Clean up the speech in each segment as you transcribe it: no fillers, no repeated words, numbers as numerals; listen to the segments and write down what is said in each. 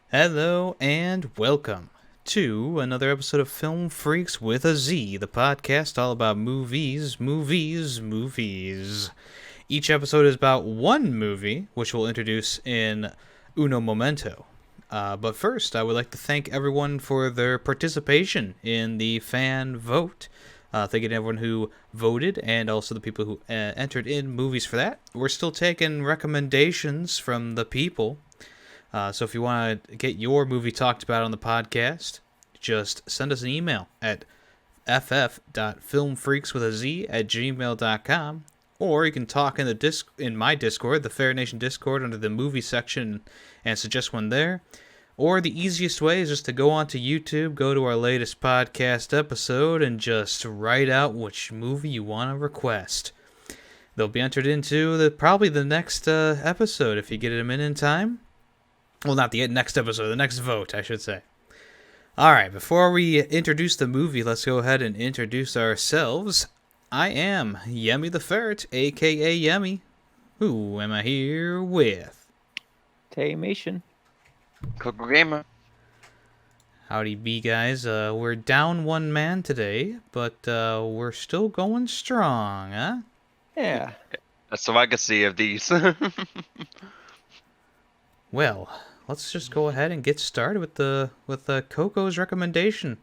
Hello and welcome to another episode of Film Freaks with a Z, the podcast all about movies, movies, movies. Each episode is about one movie, which we'll introduce in uno momento. But first, I would like to thank everyone for their participation in the fan vote. Thanking everyone who voted and also the people who entered in movies for that. We're still taking recommendations from the people. So if you want to get your movie talked about on the podcast, just send us an email at ff.filmfreakswithaz@gmail.com, or you can talk in my Discord, the Fair Nation Discord, under the movie section, and suggest one there. Or the easiest way is just to go onto YouTube, go to our latest podcast episode, and just write out which movie you want to request. They'll be entered into probably the next episode if you get them in time. Well, not the next episode, the next vote, I should say. Alright, before we introduce the movie, let's go ahead and introduce ourselves. I am Yemmy the Ferret, aka Yemmy. Who am I here with? Taymation. Coco Gamer. Howdy be guys. We're down one man today, but we're still going strong, huh? Yeah. That's the legacy of these. Well, let's just go ahead and get started with Coco's recommendation.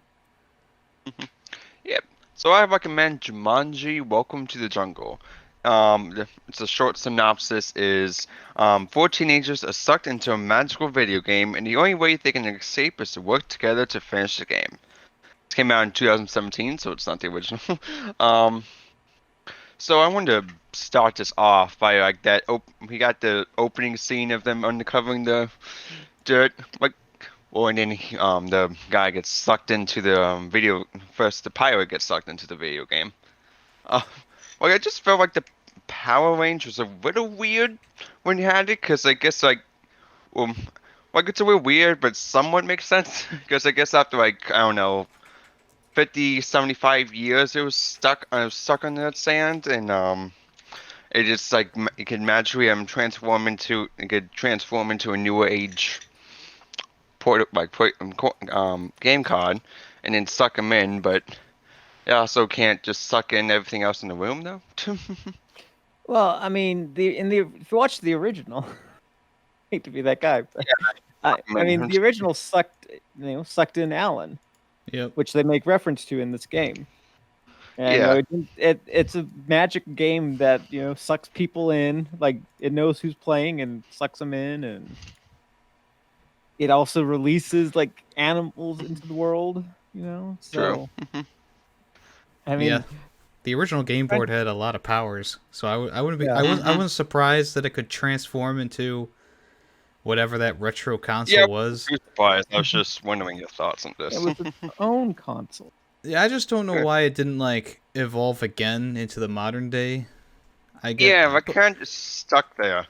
Yep. So I recommend Jumanji: Welcome to the Jungle. It's a short synopsis is 4 teenagers are sucked into a magical video game, and the only way they can escape is to work together to finish the game. It came out in 2017, so it's not the original. So I wanted to start this off by like that. We got the opening scene of them uncovering the dirt, and then the guy gets sucked into the video. First, the pirate gets sucked into the video game. I just felt like the power range was a little weird when you had it, because I guess it's a little weird, but somewhat makes sense. Because I guess after I don't know, 50, 75 years, it was stuck on that sand, and it just it could magically transform into a newer age game card, and then suck them in. But it also can't just suck in everything else in the room, though. Well, I mean, if you watch the original, I hate to be that guy, but I mean, the original sucked in Alan. Yep. Which they make reference to in this game. And it's a magic game that sucks people in. Like, it knows who's playing and sucks them in, and it also releases like animals into the world. So True. I mean, yeah, the original game board had a lot of powers, so I wouldn't be. I wasn't surprised that it could transform into whatever that retro console was. I was just wondering your thoughts on this. It was its own console. Yeah, I just don't know why it didn't evolve again into the modern day. I kind of stuck there.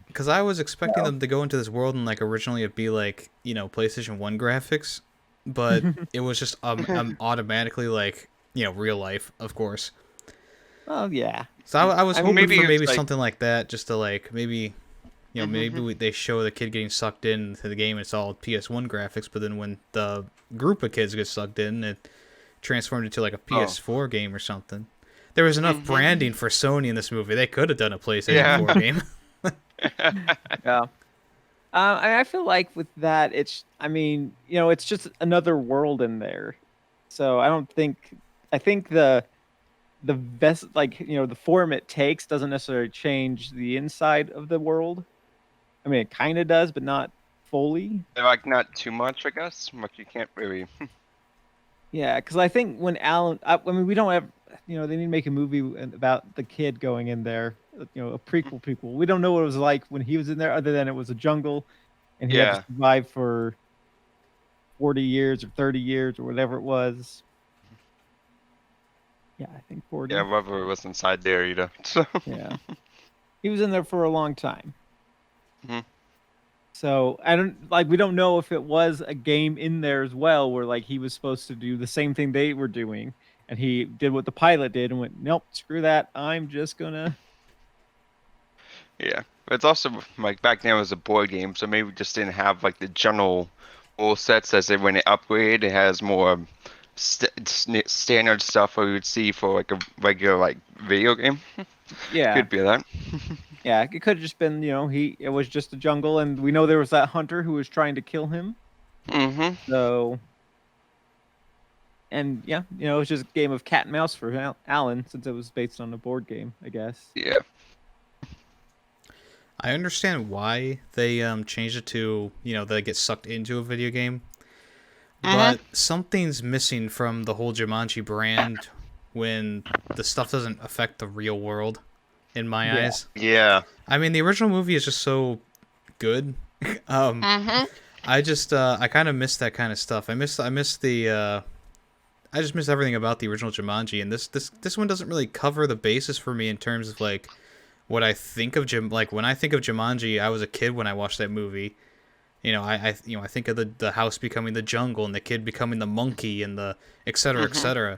Because I was expecting them to go into this world and originally it'd be PlayStation 1 graphics, but it was just automatically real life, of course. Oh yeah. So I was hoping for maybe something like that, just to maybe. Maybe they show the kid getting sucked into the game, it's all PS1 graphics, but then when the group of kids get sucked in, it transformed into a PS4 game or something. There was enough branding for Sony in this movie. They could have done a PlayStation 4 game. Yeah. I feel like with that, it's just another world in there. So I think the best, the form it takes doesn't necessarily change the inside of the world. I mean, it kind of does, but not fully. Not too much, I guess. But you can't really. Yeah, because I think when Alan, we don't have, they need to make a movie about the kid going in there. A prequel. We don't know what it was like when he was in there, other than it was a jungle, and he had to survive for 40 years or 30 years or whatever it was. Yeah, I think 40. Yeah, whoever was inside there, So. Yeah, he was in there for a long time. Mm-hmm. So we don't know if it was a game in there as well, where he was supposed to do the same thing they were doing, and he did what the pilot did and went, nope, screw that, I'm just gonna. Yeah, It's also like back then it was a board game, so maybe we just didn't have like the general rule sets as when it upgraded. It has more standard stuff we would see for like a regular like video game. Yeah. Could be that. Yeah, it could have just been, it was just a jungle, and we know there was that hunter who was trying to kill him. Mm-hmm. So, and yeah, it was just a game of cat and mouse for Alan, since it was based on a board game, I guess. Yeah. I understand why they changed it to, they get sucked into a video game. But something's missing from the whole Jumanji brand when the stuff doesn't affect the real world, in my eyes. Yeah. I mean, the original movie is just so good. I kind of miss that kind of stuff. I just miss everything about the original Jumanji, and this one doesn't really cover the basis for me in terms of like what I think of when I think of Jumanji. I was a kid when I watched that movie. I think of the house becoming the jungle and the kid becoming the monkey and the et cetera, et cetera.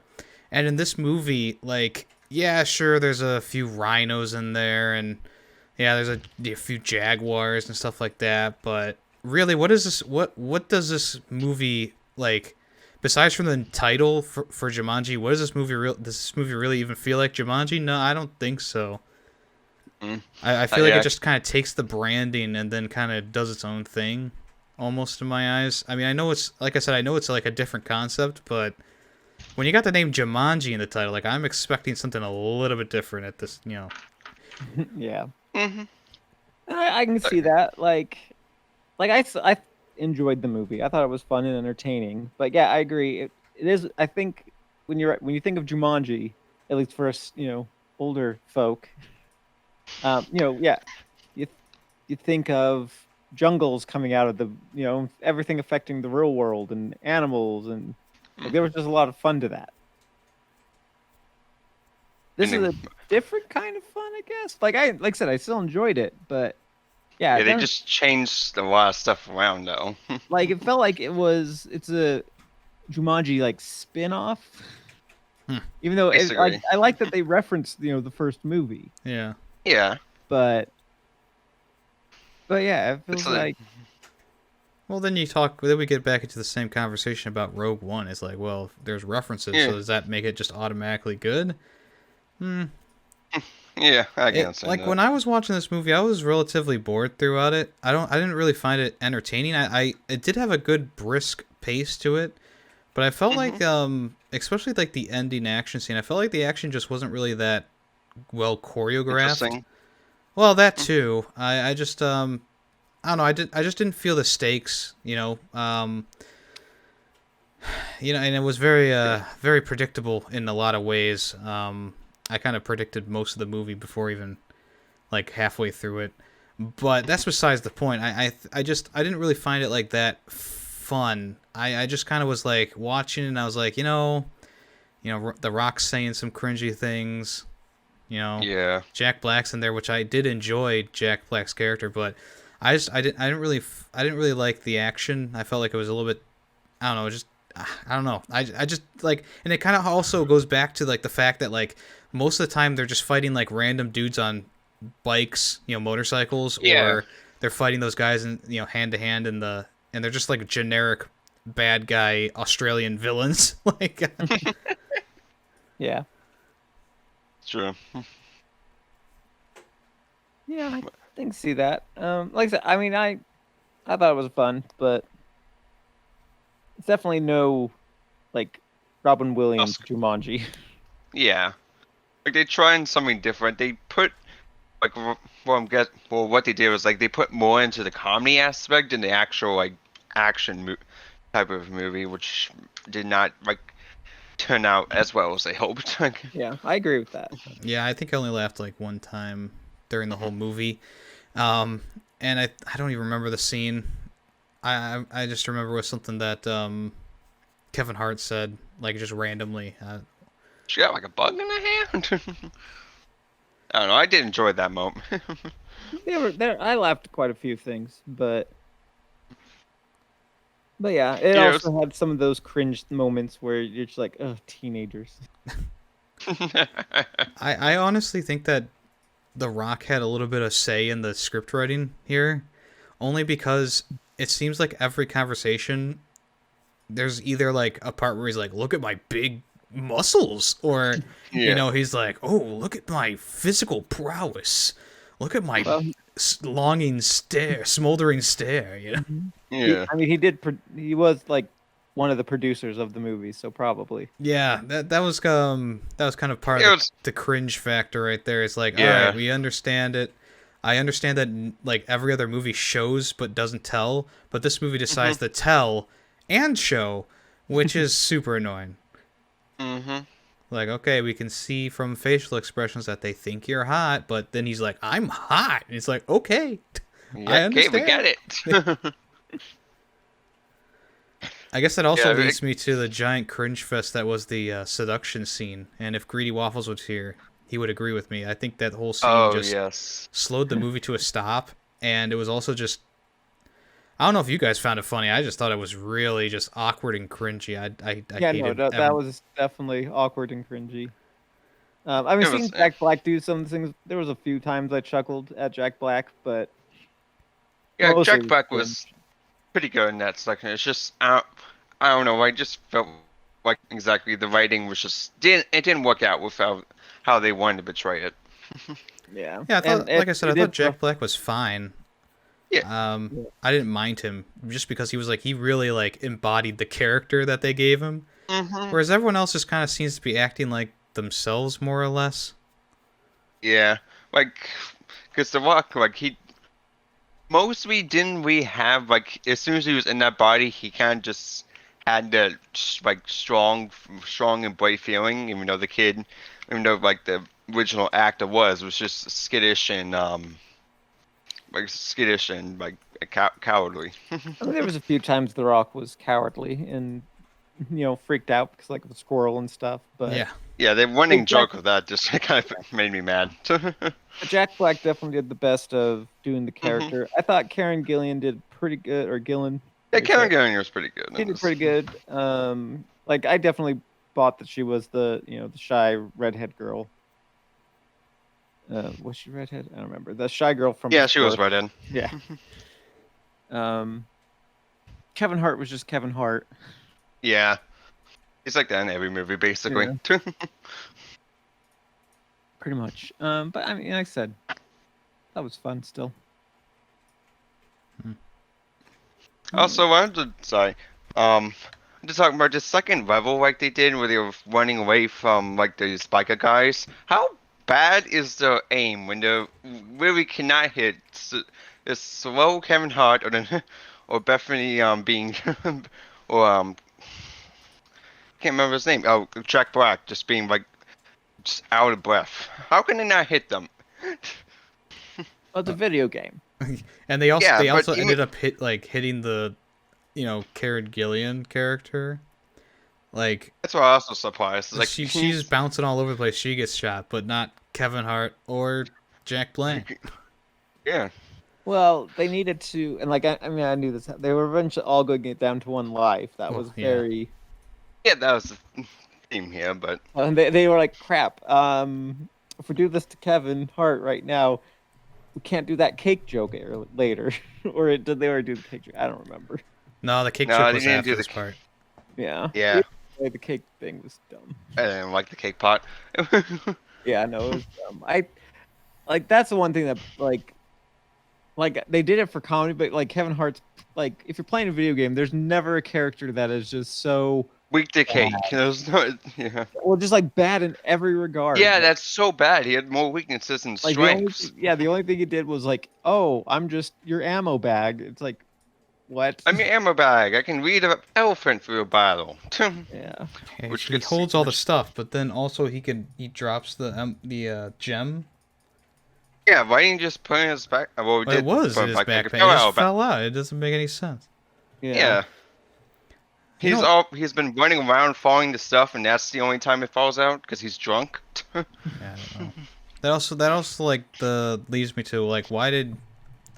And in this movie, like, yeah, sure, there's a few rhinos in there, and yeah, there's a few jaguars and stuff like that. But really, what is this? What does this movie like? Besides from the title for Jumanji, what is this movie does this movie really even feel like Jumanji? No, I don't think so. I feel like it just kind of takes the branding and then kind of does its own thing, almost in my eyes. I mean, I know it's, like I said, I know it's like a different concept, but when you got the name Jumanji in the title, like, I'm expecting something a little bit different at this, Yeah. I can see that. Like I enjoyed the movie. I thought it was fun and entertaining. But yeah, I agree. It is. I think when you think of Jumanji, at least for us, older folk, yeah, you think of jungles coming out of the, everything affecting the real world and animals, and like, there was just a lot of fun to that. This is a different kind of fun, I guess. Like I said, I still enjoyed it, but yeah. Yeah, they just changed a lot of stuff around though. Like it felt like it's a Jumanji like spin-off. Even though I like that they referenced, the first movie. Yeah. Yeah. But yeah, it feels like. Well, then we get back into the same conversation about Rogue One. It's like, well, there's references, so does that make it just automatically good? Yeah, I can say like that. when I was watching this movie, I was relatively bored throughout it. I didn't really find it entertaining. It did have a good brisk pace to it, but I felt like especially like the ending action scene, I felt like the action just wasn't really that well choreographed. Well, that too. I just I don't know. I just didn't feel the stakes. And it was very predictable in a lot of ways. I kind of predicted most of the movie before even like halfway through it, but that's besides the point. I didn't really find it like that fun. I just kind of was like watching and I was like, The Rock's saying some cringy things. Yeah. Jack Black's in there, which I did enjoy Jack Black's character, but I didn't really like the action. I felt like it was a little bit, I don't know. I just like, and it kind of also goes back to like the fact that like most of the time they're just fighting like random dudes on bikes, motorcycles, or they're fighting those guys in hand to hand and they're just like generic bad guy Australian villains. Like, yeah. True. Yeah, I think see that. Like I said, I mean, I thought it was fun, but it's definitely no like Robin Williams Jumanji. Yeah, like they trying something different. They put like what they did was like they put more into the comedy aspect in the actual like action type of movie, which did not like turn out as well as they hoped. Yeah, I agree with that. Yeah, I think I only laughed like one time during the whole movie, and I don't even remember the scene. I just remember it was something that Kevin Hart said, like just randomly. She got like a bug in her hand. I don't know. I did enjoy that moment. I laughed at quite a few things, but yeah, it also had some of those cringe moments where you're just like, oh, teenagers. I honestly think that The Rock had a little bit of say in the script writing here, only because it seems like every conversation there's either like a part where he's like, "Look at my big muscles," or Yeah. he's like, "Oh, look at my physical prowess. Look at my Well, longing stare, smoldering stare." Yeah. he was like one of the producers of the movie, so probably. Yeah, that was kind of part It of was. the cringe factor right there. It's like, all Yeah. right, we understand it. I understand that like every other movie shows but doesn't tell, but this movie decides to tell and show, which is super annoying. Mm-hmm. Like, okay, we can see from facial expressions that they think you're hot, but then he's like, "I'm hot." And it's like, okay, I Yeah, okay, we understand. get it. I guess that also Yeah, leads me to the giant cringe fest that was the seduction scene. And if Greedy Waffles was here, he would agree with me. I think that whole scene Oh, just yes. slowed the movie to a stop, and it was also just. I don't know if you guys found it funny. I just thought it was really just awkward and cringy. I Yeah, no, hated that was definitely awkward and cringy. It Seeing was. Jack Black do some things. There was a few times I chuckled at Jack Black, but Yeah, mostly Jack Black was pretty good in that section. It's just, I don't know. I just felt like exactly the writing was just didn't work out with how they wanted to portray it. yeah. Yeah, I thought, And like I said, I it did thought Jack Black was fine. Yeah. I didn't mind him just because he was like he really like embodied the character that they gave him, Mm-hmm. whereas everyone else just kind of seems to be acting like themselves more or less. Yeah, like, cause the Rock, like mostly didn't we have like as soon as he was in that body, he kind of just had that like strong and bright feeling, even though like the original actor was just skittish and like cowardly. I mean, there was a few times The Rock was cowardly and freaked out because like of the squirrel and stuff. But Yeah, Yeah, the running Jack- joke of that just kind of made me mad. Jack Black definitely did the best of doing the Mm-hmm. character. I thought Karen Gillan did pretty good, or Gillan. Yeah, Like Karen that. Gillan was pretty good. She did pretty good. Like I definitely bought that she was the the shy redhead girl. Was she redhead? I don't remember. The shy girl from Yeah, she was before. right in. Yeah. Kevin Hart was just Kevin Hart. Yeah, he's like that in every movie basically. Pretty much. But I mean, like I said, that was fun still. Also, I wanted to just talking about the second level like they did where they were running away from like these biker guys. How bad is the aim when they really cannot hit the slow Kevin Hart or Bethany being or can't remember his name. Oh, Jack Black just being like just out of breath. How can they not hit them? Well, it's a video game. and they also Yeah, but ended up hitting the, Karen Gillian character. Like That's why I was also surprised. It's like she's bouncing all over the place. She gets shot, but not Kevin Hart or Jack Black. yeah. Well, they needed to, and like I mean, I knew this. They were eventually all going to get down to one life. That Well, was yeah. very. Yeah, that was the theme here, but And they were like, crap. If we do this to Kevin Hart right now, we can't do that cake joke later. Or did they already do the cake joke? I don't remember. No, the cake No, chip they was didn't after do the this part. Yeah. yeah, The cake thing was dumb. I didn't like the cake pot. Yeah, no, it was dumb. I like that's the one thing that like they did it for comedy, but like Kevin Hart's like if you're playing a video game, there's never a character that is just so Weak to cake. There's no, yeah. well, just like bad in every regard. Yeah, that's so bad. He had more weaknesses than like strengths. the only thing he did was like, oh, I'm just your ammo bag. It's like, what? I'm your ammo bag. I can lead an elephant through a battle. Yeah. Which he gets- holds all the stuff, but then also he drops the gem. Yeah, why didn't you just put it in his back? Well, we But it did was put in his back- backpack. It Oh, just back- fell out. It doesn't make any sense. Yeah. You know- He's been running around falling to stuff, and that's the only time it falls out because he's drunk. Yeah, I don't know. That also like leads me to like why did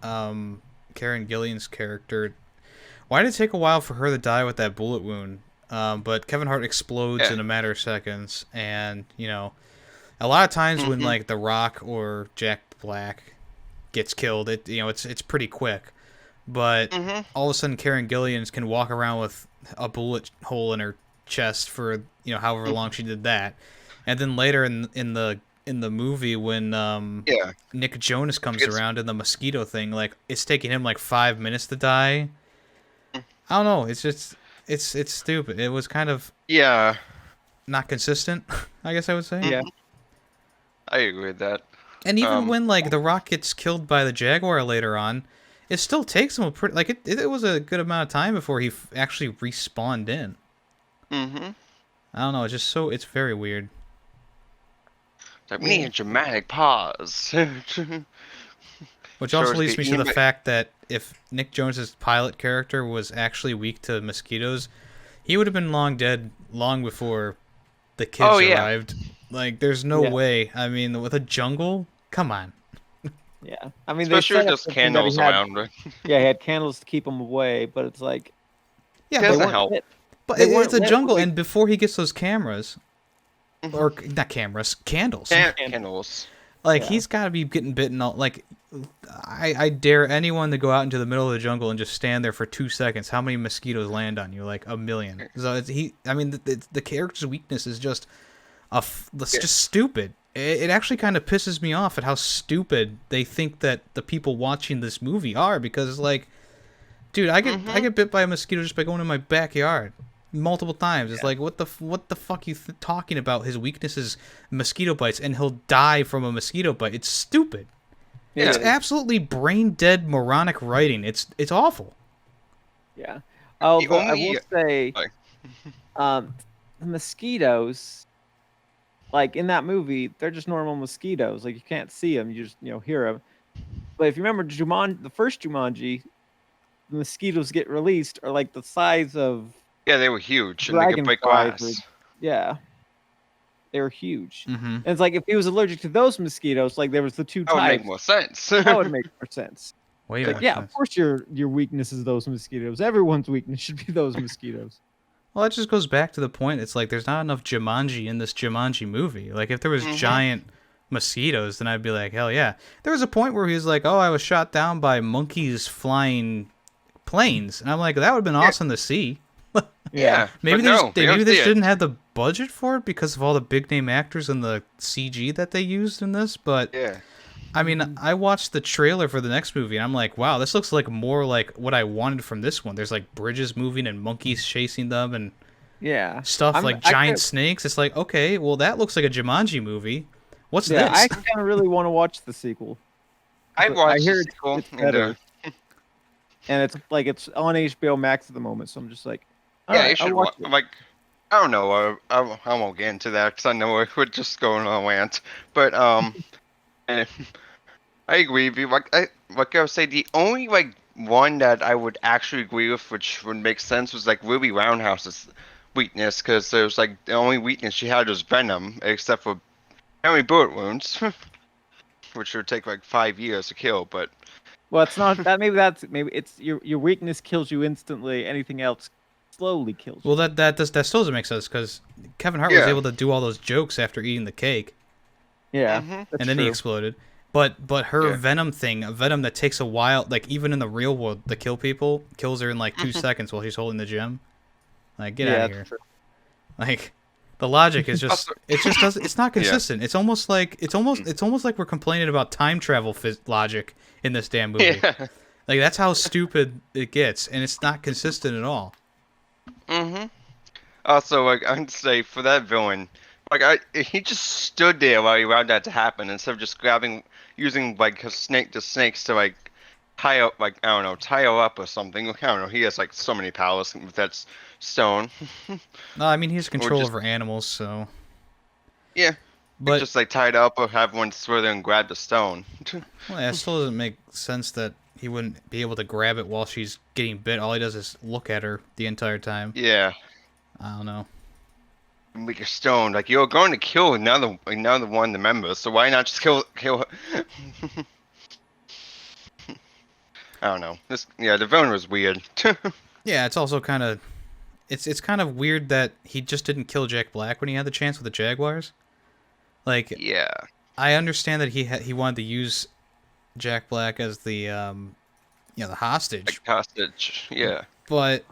Karen Gillian's character why did it take a while for her to die with that bullet wound? But Kevin Hart explodes Yeah. in a matter of seconds, and A lot of times when like The Rock or Jack Black gets killed, it's pretty quick. But all of a sudden, Karen Gillian can walk around with a bullet hole in her chest for however long she did that, and then later in the movie when Nick Jonas comes around in the mosquito thing, like it's taking him like 5 minutes to die. I don't know. It's just it's stupid. It was kind of not consistent, I guess I would say. Yeah. I agree with that. And even when like The Rock gets killed by the Jaguar later on, it still takes him a pretty like it was a good amount of time before he actually respawned in. I don't know. It's very weird. Like, we need a dramatic pause. Which also leads me to the fact that if Nick Jones's pilot character was actually weak to mosquitoes, he would have been long dead long before the kids arrived. Like, there's no way. I mean, with a jungle, come on. Yeah, I mean, especially just candles around. Yeah, he had candles to keep them away, but it's like, it doesn't help. But it's a jungle, and before he gets those cameras, or not cameras, candles. Candles. Like he's got to be getting bitten. Like, I dare anyone to go out into the middle of the jungle and just stand there for 2 seconds. How many mosquitoes land on you? Like 1 million. So I mean, the character's weakness is just just stupid. It actually kind of pisses me off at how stupid they think that the people watching this movie are, because like, dude, I get bit by a mosquito just by going in my backyard multiple times. It's like, what the fuck you talking about? His weakness is mosquito bites, and he'll die from a mosquito bite. It's stupid. Yeah. It's absolutely brain dead moronic writing. It's awful. Yeah. Oh, but I will say, the mosquitoes, like in that movie, they're just normal mosquitoes. Like you can't see them, you just hear them. But if you remember Jumanji, the first Jumanji, the mosquitoes get released are like the size of they were huge and they could break glass. Yeah, they were huge. And it's like if he was allergic to those mosquitoes, like there was the two types. That would make more sense. That would make more sense. Way like, yeah, sense. Of course your weakness is those mosquitoes. Everyone's weakness should be those mosquitoes. Well, that just goes back to the point. It's like there's not enough Jumanji in this Jumanji movie. Like if there was giant mosquitoes, then I'd be like, hell yeah. There was a point where he was like, oh, I was shot down by monkeys flying planes, and I'm like, that would have been awesome to see. Maybe they just didn't have the budget for it because of all the big name actors and the CG that they used in this. But I mean, I watched the trailer for the next movie, and I'm like, wow, this looks like more like what I wanted from this one. There's like bridges moving and monkeys chasing them and stuff like giant snakes. It's like, okay, well, that looks like a Jumanji movie. What's this? I kind of really want to watch the sequel. I hear it's better. And it's like it's on HBO Max at the moment, so I'm just like, you should watch it. Like, I don't know. I won't get into that because I know we're just going on a rant. But I agree with you. Like I would say, the only like one that I would actually agree with, which would make sense, was like Ruby Roundhouse's weakness, because there's like the only weakness she had was venom, except for how many bullet wounds, which would take like 5 years to kill. But well, it's not that. Maybe it's your weakness kills you instantly. Anything else slowly kills you. Well, that still doesn't make sense, because Kevin Hart was able to do all those jokes after eating the cake. Yeah, and then he exploded. But her venom thing, a venom that takes a while, like even in the real world, to kill people, kills her in like 2 seconds while she's holding the gem. Like, get out of here. True. Like, the logic is just it's not consistent. It's almost like we're complaining about time travel logic in this damn movie. Like, that's how stupid it gets, and it's not consistent at all. Also, like, I'd say for that villain, like he just stood there while he allowed that to happen instead of just using like his snakes to like tie up, like, I don't know, tie her up or something. I don't know. He has like so many powers with that stone. No, I mean, he has control over animals, so. Yeah. But just like tied up or have one throw there and grab the stone. Well, yeah, it still doesn't make sense that he wouldn't be able to grab it while she's getting bit. All he does is look at her the entire time. Yeah. I don't know. With your stone, like, you're going to kill another one of the members, so why not just kill her? I don't know. The villain was weird. Yeah, it's also kind of, it's kind of weird that he just didn't kill Jack Black when he had the chance with the Jaguars. Like, Yeah. I understand that he wanted to use Jack Black as the the hostage, Like hostage. Yeah. but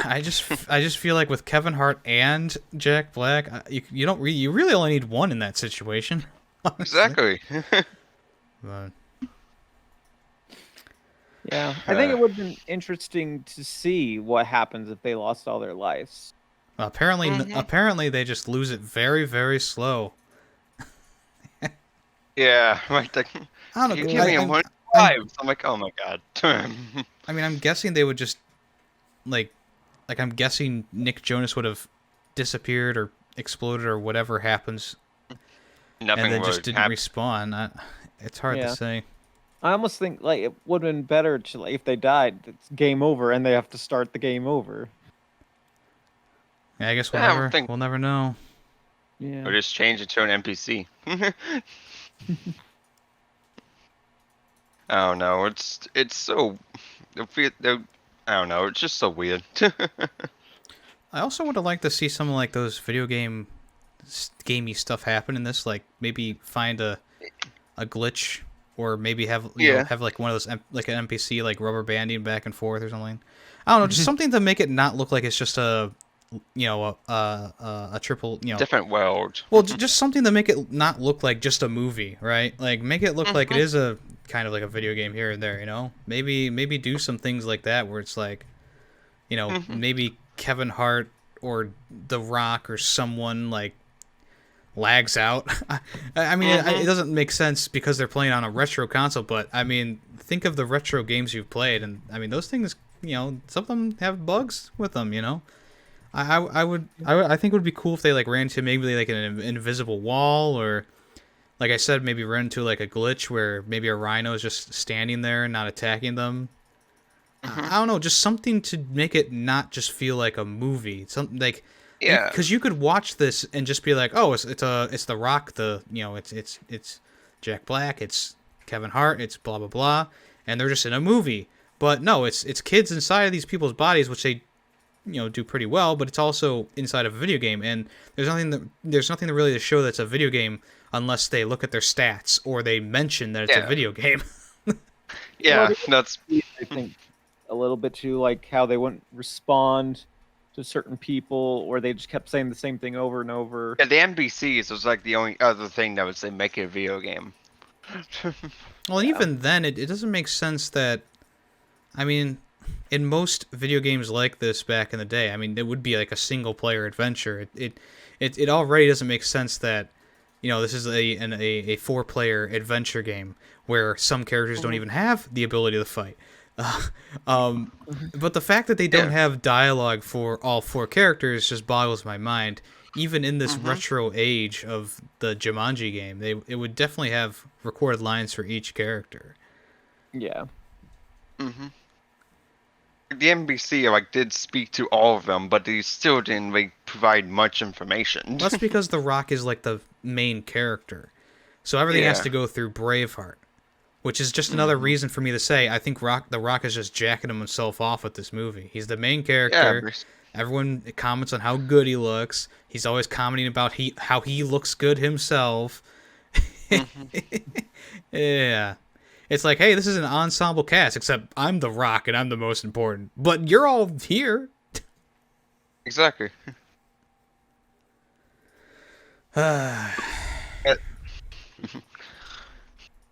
I just feel like with Kevin Hart and Jack Black, you really only need one in that situation. Honestly. Exactly. But, Yeah, I think it would have been interesting to see what happens if they lost all their lives. apparently they just lose it very, very slow. Yeah. Like, I don't know. you give me one lives. I'm like, oh my god. I mean, I'm guessing they would just like I'm guessing Nick Jonas would have disappeared or exploded or whatever happens, Nothing and then just would didn't happen. respawn. It's hard to say. I almost think like it would have been better to like, if they died, it's game over, and they have to start the game over. Yeah, I guess Yeah, we'll never know. Yeah. Or just change it to an NPC. I don't know. It's so. I don't know. It's just so weird. I also would have liked to see some like those video gamey stuff happen in this. Like maybe find a glitch, or maybe have have like one of those like an NPC like rubber banding back and forth or something. I don't know, just something to make it not look like it's just a triple Different world. Well, just something to make it not look like just a movie, right? Like make it look like it is a kind of like a video game here and there, Maybe do some things like that where it's like, maybe Kevin Hart or The Rock or someone like lags out. I mean, it doesn't make sense because they're playing on a retro console, but I mean, think of the retro games you've played, and I mean, those things, some of them have bugs with them, I think it would be cool if they like ran into maybe like an invisible wall, or like I said, maybe run into like a glitch where maybe a rhino is just standing there and not attacking them. I don't know, just something to make it not just feel like a movie. Something like, because you could watch this and just be like, oh, it's The Rock, it's Jack Black, it's Kevin Hart, it's blah blah blah, and they're just in a movie. But no, it's kids inside of these people's bodies, which they do pretty well, but it's also inside of a video game, and there's nothing really to show that's a video game unless they look at their stats or they mention that it's a video game. Yeah, that's. I think a little bit too, like how they wouldn't respond to certain people, or they just kept saying the same thing over and over. Yeah, the NPCs was like the only other thing that would say make it a video game. Well, even then, it doesn't make sense that. I mean, in most video games like this back in the day, I mean, it would be like a single player adventure. It already doesn't make sense that, this is a 4-player adventure game where some characters don't even have the ability to fight. But the fact that they don't have dialogue for all 4 characters just boggles my mind. Even in this retro age of the Jumanji game, it would definitely have recorded lines for each character. Yeah. The NBC did speak to all of them, but they still didn't provide much information. That's because The Rock is like the main character, so everything has to go through Braveheart, which is just another reason for me to say I think The Rock is just jacking himself off with this movie. He's the main character. Yeah. Everyone comments on how good he looks. He's always commenting about how he looks good himself. Yeah. It's like, hey, this is an ensemble cast, except I'm The Rock and I'm the most important. But you're all here. Exactly.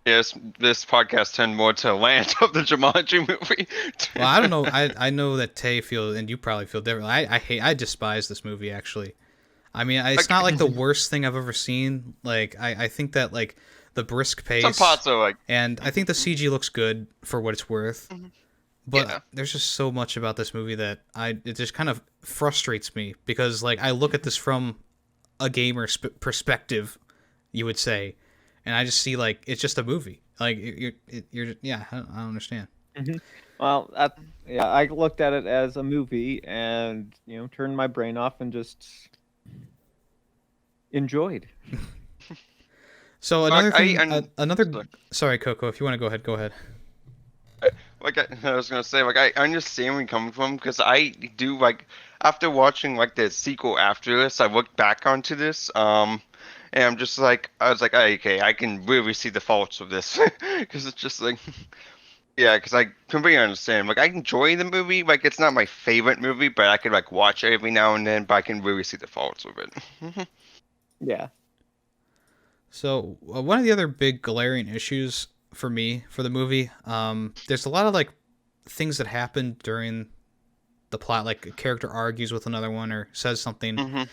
Yes, this podcast turned more to land of the Jumanji movie. Well, I don't know. I know that Tay feels, and you probably feel different. I despise this movie, actually. I mean, it's not like the worst thing I've ever seen. Like, I think that the brisk pace. Some parts are and I think the CG looks good for what it's worth. But there's just so much about this movie that it just kind of frustrates me because I look at this from a gamer perspective, you would say, and I just see it's just a movie. You're I don't understand. Well, I looked at it as a movie and turned my brain off and just enjoyed. So another thing, sorry, Coco, if you want to go ahead. I was gonna say, I understand where you're coming from because I do after watching the sequel after this, I looked back onto this, And I'm just like, I was like, oh, okay, I can really see the faults of this because it's just like, yeah, because I completely understand. Like, I enjoy the movie. Like, it's not my favorite movie, but I could like watch it every now and then. But I can really see the faults of it. Yeah. So one of the other big glaring issues for me for the movie, there's a lot of like things that happen during the plot, like a character argues with another one or says something, and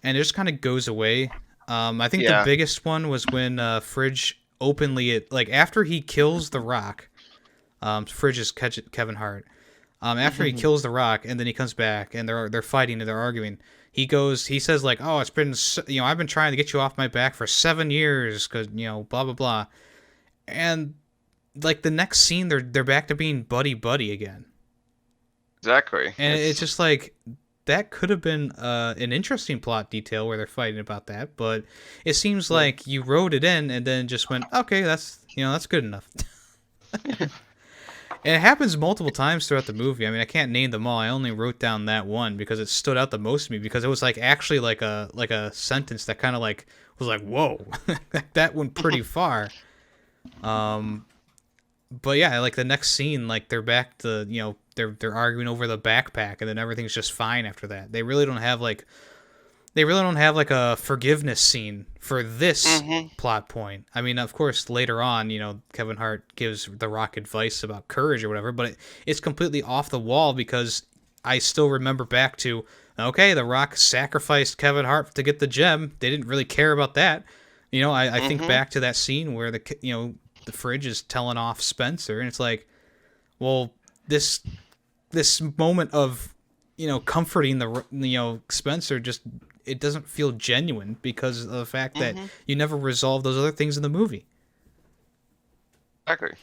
it just kind of goes away. I think the biggest one was when Fridge openly, like after he kills the Rock, Fridge is Kevin Hart. After he kills the Rock, and then he comes back, and they're fighting and they're arguing. He says like, "Oh, it's been, I've been trying to get you off my back for 7 years, because blah blah blah," and like the next scene, they're back to being buddy again. Exactly. And it's just like that could have been an interesting plot detail where they're fighting about that, but it seems like you wrote it in and then just went, okay, that's good enough. And it happens multiple times throughout the movie. I mean, I can't name them all. I only wrote down that one because it stood out the most to me, because it was like actually like a sentence that kind of like was like, whoa, that went pretty far. But yeah, like the next scene, like they're back to, they're arguing over the backpack, and then everything's just fine after that. They really don't have like a forgiveness scene for this plot point. I mean, of course, later on, Kevin Hart gives The Rock advice about courage or whatever, but it's completely off the wall, because I still remember back to, okay, The Rock sacrificed Kevin Hart to get the gem. They didn't really care about that. I think back to that scene where the Fridge is telling off Spencer, and it's like, well, this moment of, comforting the, Spencer, just, it doesn't feel genuine because of the fact that you never resolve those other things in the movie. Exactly.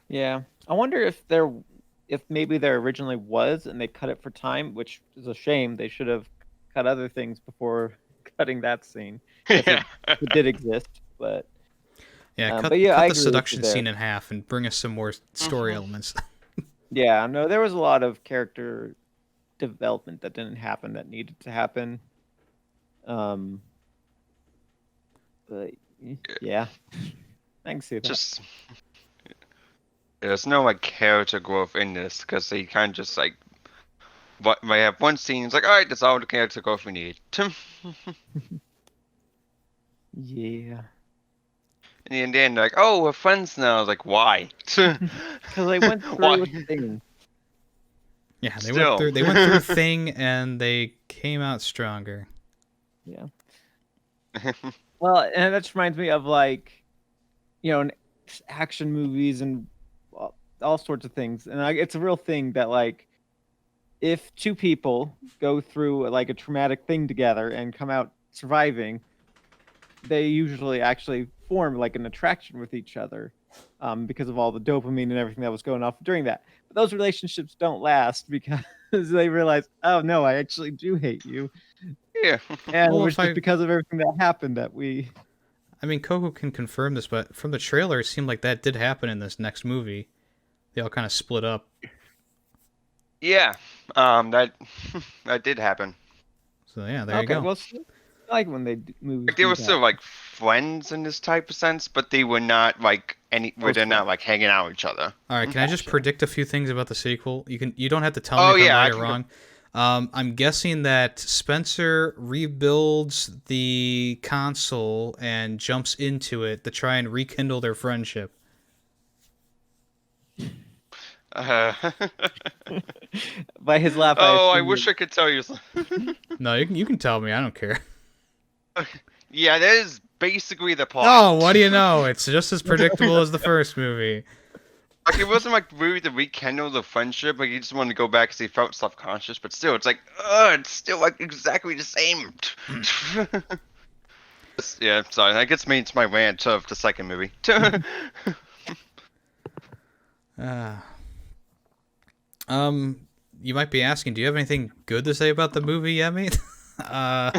Yeah. I wonder if maybe there originally was and they cut it for time, which is a shame. They should have cut other things before cutting that scene. Yeah. It did exist, but yeah, cut but yeah, I the agree seduction with you scene there. in half and bring us some more story elements. Yeah, no, there was a lot of character development that didn't happen that needed to happen. But yeah, I can see that. Just there's no like character growth in this, because they kind of just like, but they have one scene. It's like, all right, that's all the character growth we need. Yeah, And then they're like, oh, we're friends now. I was like, why? because they went Why? through a thing. Yeah, they Still. went through Thing, and they came out stronger. Yeah. Well, and that just reminds me of like, action movies and all sorts of things. And it's a real thing that like, if two people go through like a traumatic thing together and come out surviving, they usually actually form like an attraction with each other, because of all the dopamine and everything that was going off during that. But those relationships don't last because they realize, oh no, I actually do hate you. Yeah. And Well, it was just because of everything that happened that we. I mean, Coco can confirm this, but from the trailer, it seemed like that did happen in this next movie. They all kind of split up. Yeah. That did happen. So yeah, there you go. Well, I like when they movies. Like, they were still like friends in this type of sense, but they were not like they're not like hanging out with each other. All right, can I just predict a few things about the sequel? You don't have to tell Oh, me if yeah, I'm I right or can wrong. I'm guessing that Spencer rebuilds the console and jumps into it to try and rekindle their friendship. By his laugh. Oh, I wish I could tell you. No, you can tell me. I don't care. Yeah, that is basically the plot. Oh, what do you know? It's just as predictable as the first movie. Like, it wasn't like really to rekindle the friendship. Like, he just wanted to go back because he felt self-conscious. But still, it's like, it's still like exactly the same. Yeah, sorry. That gets me into my rant of the second movie. You might be asking, do you have anything good to say about the movie, Yemmy? Yeah.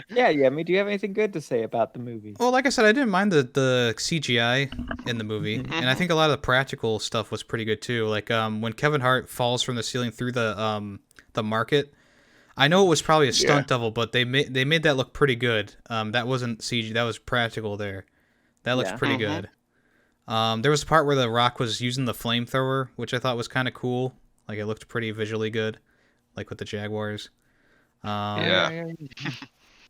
Do you have anything good to say about the movie? Well, like I said, I didn't mind the CGI in the movie, and I think a lot of the practical stuff was pretty good too. Like when Kevin Hart falls from the ceiling through the market, I know it was probably a stunt double, but they made that look pretty good. That wasn't CG, that was practical there. That looks pretty good. There was a part where The Rock was using the flamethrower, which I thought was kind of cool. Like, it looked pretty visually good, like with the Jaguars. Yeah.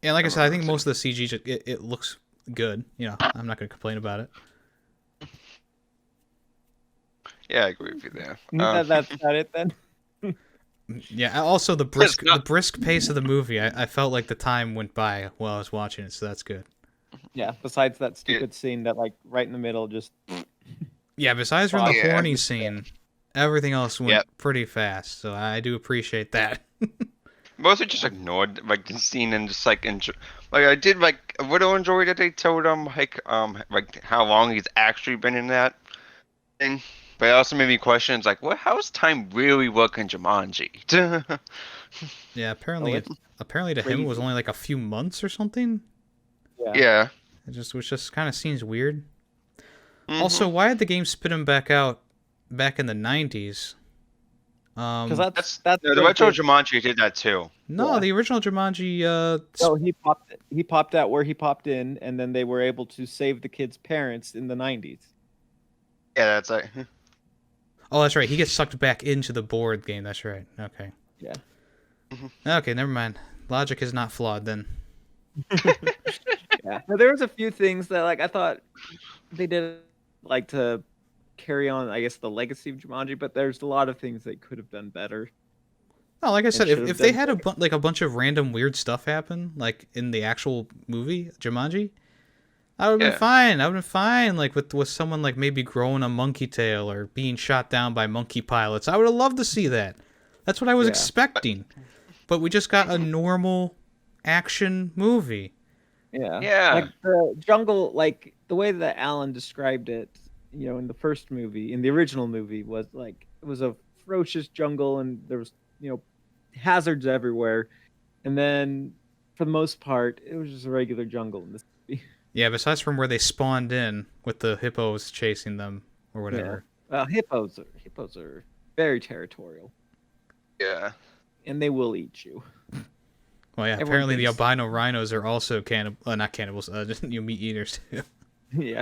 And like I said, I think most of the CG, it looks good. You know, I'm not going to complain about it. Yeah, I agree with you there. That's not it then. Yeah. Also, the brisk pace of the movie, I felt like the time went by while I was watching it, so that's good. Yeah. Besides that stupid scene that like right in the middle, just. Yeah. Besides from the horny scene, everything else went pretty fast. So I do appreciate that. Mostly just ignored like the scene and just like enjoy. Like I did like a little enjoy that they told him like how long he's actually been in that thing. But it also made me question, it's like, what? How's time really work in Jumanji? Yeah, apparently to him it was only like a few months or something. Yeah. Which just kind of seems weird. Also, why did the game spit him back out back in the 90s? Because that's the retro Jumanji did that too. No, the original Jumanji. No, he popped out where he popped in, and then they were able to save the kid's parents in the 90s. Yeah, that's like. Oh, that's right. He gets sucked back into the board game. That's right. Okay. Yeah. Okay, never mind. Logic is not flawed then. Yeah. Now, there was a few things that like I thought they did like to carry on, I guess, the legacy of Jumanji, but there's a lot of things they could have done better. No, like I said, if they had a bunch of random weird stuff happen, like in the actual movie Jumanji, I would have been fine. I would have been fine, like with someone like maybe growing a monkey tail or being shot down by monkey pilots. I would have loved to see that. That's what I was expecting. But we just got a normal action movie. Yeah. Yeah. Like the jungle, like the way that Alan described it, you know, in the first movie, in the original movie, was like it was a ferocious jungle and there was, you know, hazards everywhere. And then for the most part, it was just a regular jungle in this movie. Yeah, besides from where they spawned in with the hippos chasing them or whatever. Yeah. Hippos are very territorial. Yeah. And they will eat you. Well, yeah, apparently the albino rhinos are also not cannibals, just meat eaters too. Yeah.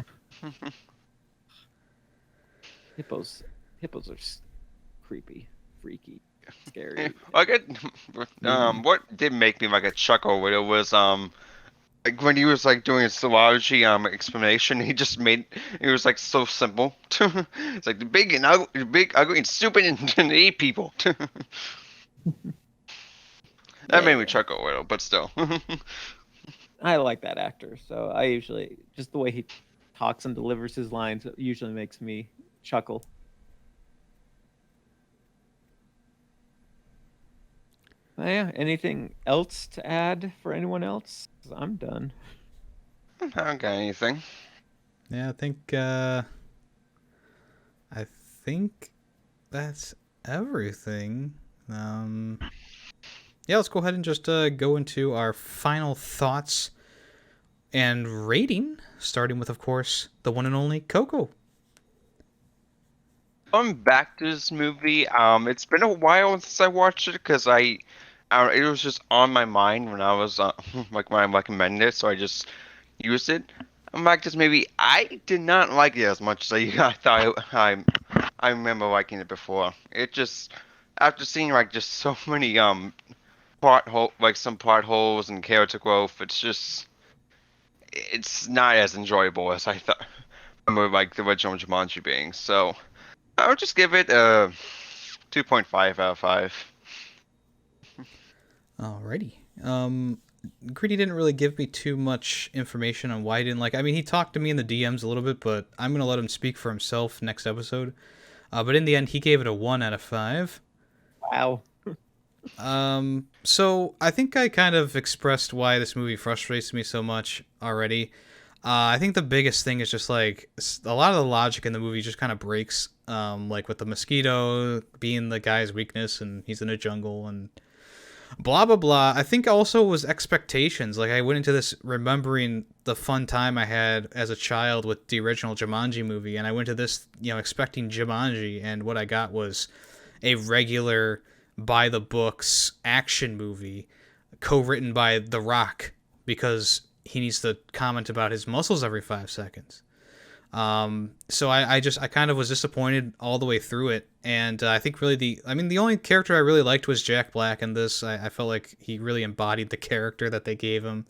Hippos are creepy, freaky, scary. What did make me like a chuckle with it was like when he was like doing his zoology explanation, he was like so simple. It's like the big, ugly, and stupid, and eat people. That made me chuckle a little, but still. I like that actor, so I usually just the way he talks and delivers his lines usually makes me chuckle. Yeah, anything else to add for anyone else? 'Cause I'm done. I don't got anything. Yeah, I think that's everything. Yeah, let's go ahead and just go into our final thoughts and rating, starting with, of course, the one and only Coco. Going back to this movie, it's been a while since I watched it because it was just on my mind when I was like when I recommended it, so I just used it. I'm back to this movie. I did not like it as much as I thought I remember liking it before. It just after seeing like just so many some plot holes and character growth, it's not as enjoyable as I thought. I remember like the original Jumanji being. So I would just give it a 2.5 out of 5. Alrighty. Greedy didn't really give me too much information on why he didn't like it. I mean, he talked to me in the DMs a little bit, but I'm going to let him speak for himself next episode. But in the end, he gave it a 1 out of 5. Wow. So I think I kind of expressed why this movie frustrates me so much already. I think the biggest thing is just like a lot of the logic in the movie just kind of breaks. Like with the mosquito being the guy's weakness and he's in a jungle and blah, blah, blah. I think also it was expectations. Like I went into this remembering the fun time I had as a child with the original Jumanji movie. And I went to this, expecting Jumanji. And what I got was a regular by the books action movie co-written by The Rock because he needs to comment about his muscles every 5 seconds. So I kind of was disappointed all the way through it, and I think really the only character I really liked was Jack Black in this. I felt like he really embodied the character that they gave him.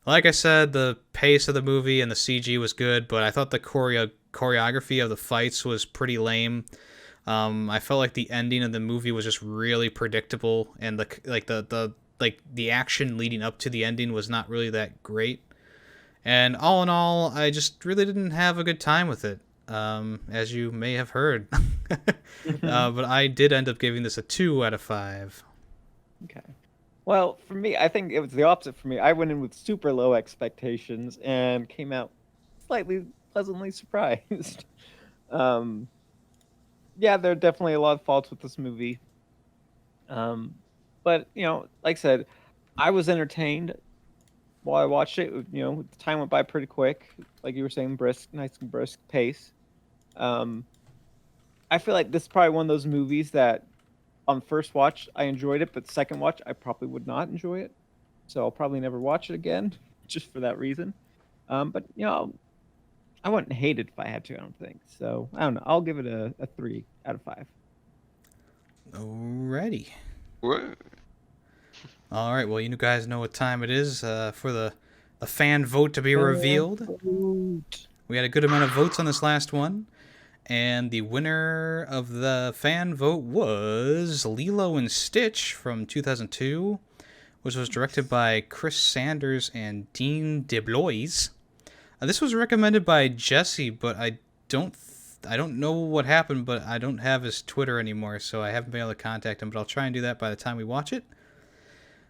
Like I said, the pace of the movie and the CG was good, but I thought the choreography of the fights was pretty lame. I felt like the ending of the movie was just really predictable, and the action leading up to the ending was not really that great. And all in all, I just really didn't have a good time with it, as you may have heard. But I did end up giving this a 2 out of 5. Okay. Well, for me, I think it was the opposite for me. I went in with super low expectations and came out slightly pleasantly surprised. Yeah, there are definitely a lot of faults with this movie. But, like I said, I was entertained while I watched it. The time went by pretty quick. Like you were saying, nice and brisk pace. I feel like this is probably one of those movies that on first watch, I enjoyed it, but second watch, I probably would not enjoy it. So I'll probably never watch it again, just for that reason. But, I wouldn't hate it if I had to, I don't think. So, I don't know. I'll give it a 3 out of 5. Alrighty. What? All right, well, you guys know what time it is for the fan vote to be revealed. We had a good amount of votes on this last one, and the winner of the fan vote was Lilo and Stitch from 2002, which was directed by Chris Sanders and Dean DeBlois. This was recommended by Jesse, but I don't know what happened, but I don't have his Twitter anymore, so I haven't been able to contact him, but I'll try and do that by the time we watch it.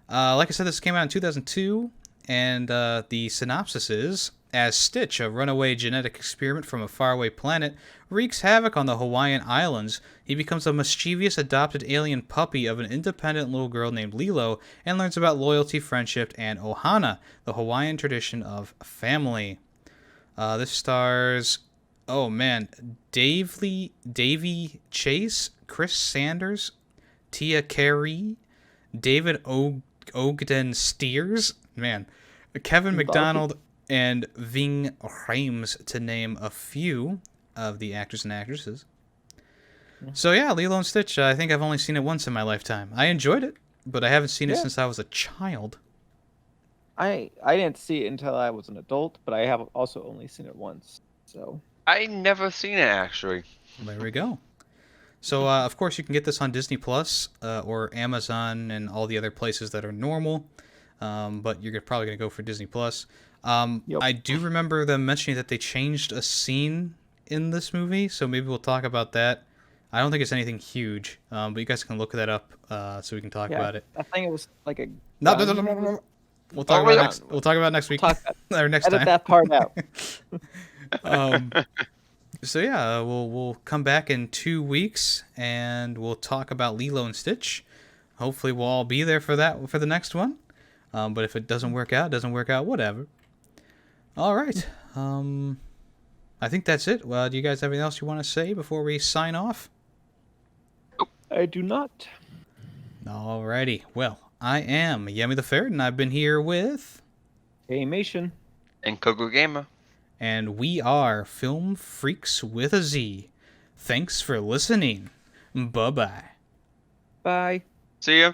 Like I said, this came out in 2002, and the synopsis is, as Stitch, a runaway genetic experiment from a faraway planet, wreaks havoc on the Hawaiian Islands, he becomes a mischievous adopted alien puppy of an independent little girl named Lilo, and learns about loyalty, friendship, and ohana, the Hawaiian tradition of family. This stars, Davy Chase, Chris Sanders, Tia Carey, David Ogden Steers, Kevin McDonald, and Ving Rhames, to name a few of the actors and actresses. So yeah, Lilo and Stitch, I think I've only seen it once in my lifetime. I enjoyed it, but I haven't seen it since I was a child. I didn't see it until I was an adult, but I have also only seen it once. So I never seen it, actually. There we go. So, of course, you can get this on Disney Plus or Amazon and all the other places that are normal, but you're probably going to go for Disney Plus. Yep. I do remember them mentioning that they changed a scene in this movie, so maybe we'll talk about that. I don't think it's anything huge, but you guys can look that up so we can talk about it. I think it was like a... No. We'll talk about next. We'll talk about next week or next time. Edit that part out. So yeah, we'll come back in 2 weeks and we'll talk about Lilo and Stitch. Hopefully, we'll all be there for the next one. But if it doesn't work out, whatever. All right. I think that's it. Well, do you guys have anything else you want to say before we sign off? I do not. Alrighty. Well, I am Yemmy the Ferret, and I've been here with... Hey, Mation. And Coco Gamer. And we are Film Freaks with a Z. Thanks for listening. Bye-bye. Bye. See ya.